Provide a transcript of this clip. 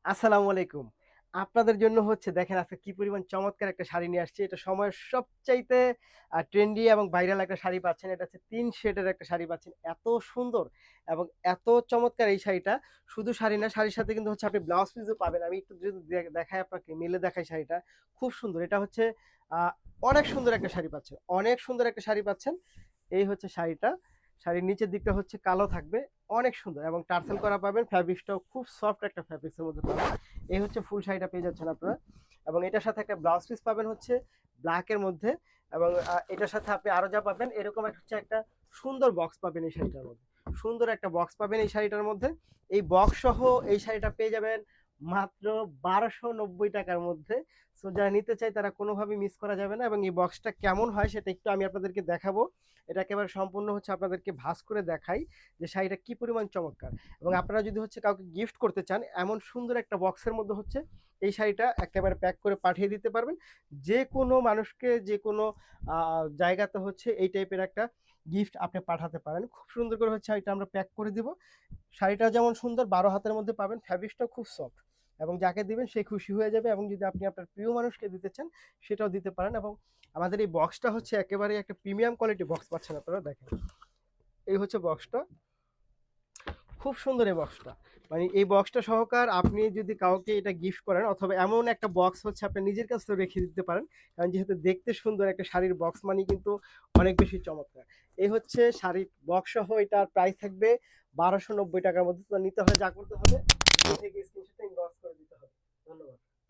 আসসালামু আলাইকুম। আপনাদের জন্য হচ্ছে দেখেন আজকে কি পরিমাণ চমৎকার একটা শাড়ি নিয়ে আসছি। এটা সময়ের সবচাইতে ট্রেন্ডি এবং ভাইরাল একটা শাড়ি পাচ্ছেন। এটা হচ্ছে ৩ শেডের একটা শাড়ি পাচ্ছেন। এত সুন্দর এবং এত চমৎকার এই শাড়িটা। শুধু শাড়ি না, শাড়ির সাথে কিন্তু হচ্ছে আপনি ব্লাউজ পিসও পাবেন। আমি একটু যদি দেখাই আপনাকে, মেলে দেখাই শাড়িটা। খুব সুন্দর। এটা হচ্ছে আ অনেক সুন্দর একটা শাড়ি পাচ্ছেন। অনেক সুন্দর একটা শাড়ি পাচ্ছেন। এই হচ্ছে শাড়িটা। শাড়ির নিচের দিকটা হচ্ছে কালো থাকবে। অনেক সুন্দর এবং টার্সেল করা পাবেন। ফ্যাব্রিক্সটাও খুব সফট একটা ফ্যাব্রিক্সের মধ্যে পাবেন। এই হচ্ছে ফুল শাড়িটা পেয়ে যাচ্ছেন আপনারা। এবং এটার সাথে একটা ব্লাউজ পিস পাবেন হচ্ছে ব্ল্যাক এর মধ্যে। এবং এটার সাথে আপনি আরো যা পাবেন এরকম হচ্ছে একটা সুন্দর বক্স পাবেন এই শাড়িটার মধ্যে। সুন্দর একটা বক্স পাবেন এই শাড়িটার মধ্যে। এই বক্স সহ এই শাড়িটা পেয়ে যাবেন মাত্র ১২৯০ টাকার মধ্যে। সো যারা নিতে চায় তারা কোনোভাবেই মিস করা যাবে না। এবং এই বক্সটা কেমন হয় সেটা একটু আমি আপনাদেরকে দেখাবো। এটা একেবারে সম্পূর্ণ হচ্ছে আপনাদেরকে ভাঁজ করে দেখাই যে শাড়িটা কি পরিমাণ চমৎকার। এবং আপনারা যদি হচ্ছে কাউকে গিফট করতে চান এমন সুন্দর একটা বক্সের মধ্যে হচ্ছে এই শাড়িটা একেবারে প্যাক করে পাঠিয়ে দিতে পারবেন। যে কোনো মানুষকে যে কোনো জায়গাতে হচ্ছে এই টাইপের একটা গিফট আপনি পাঠাতে পারেন। খুব সুন্দর করে হচ্ছে এটা আমরা প্যাক করে দিব। শাড়িটা যেমন সুন্দর ১২ হাতের মধ্যে পাবেন, ফ্যাব্রিক্সটাও খুব সফট এবং যাকে দিবেন সে খুশি হয়ে যাবে। এবং যদি আপনি আপনার প্রিয় মানুষকে দিতে চান সেটাও দিতে পারেন। এবং আমাদের এই বক্সটা হচ্ছে একেবারেই একটা প্রিমিয়াম কোয়ালিটি বক্স পাচ্ছেন আপনারা। দেখেন এই হচ্ছে বক্সটা। খুব সুন্দর এই বক্সটা। মানে এই বক্সটা সহকার আপনি যদি কাউকে এটা গিফট করেন অথবা এমন একটা বক্স হচ্ছে আপনি নিজের কাছেও রেখে দিতে পারেন। কারণ যেহেতু দেখতে সুন্দর একটা শাড়ির বক্স মানেই কিন্তু অনেক বেশি চমৎকার। এই হচ্ছে শাড়ির বক্স সহ এটার প্রাইস থাকবে ১২৯০ টাকার মধ্যে। তো নিতে হলে যা করতে হবে, থেকে স্ক্রিনশটটা ইনবক্স করে দিতে হবে। ধন্যবাদ।